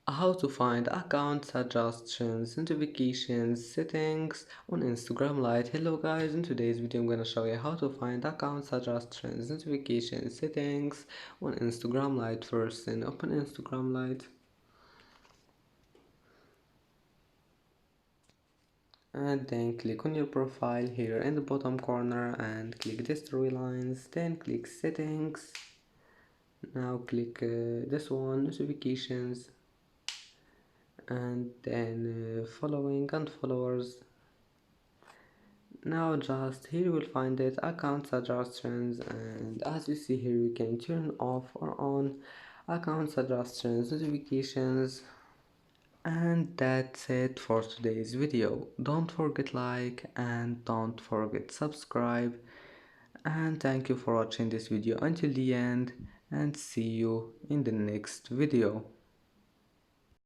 How to find account suggestions, notifications, settings on Instagram Lite. Hello guys, in today's video I'm gonna show you how to find account suggestions, notifications, settings on Instagram Lite. First, then open Instagram Lite and then click on your profile here in the bottom corner and click these three lines, then click settings. Now click this one, notifications, and then following and followers. Now just here you will find it account suggestions, and as you see here you can turn off or on account suggestions, notifications. And that's it for today's video. Don't forget like and don't forget subscribe, and thank you for watching this video until the end, and see you in the next video.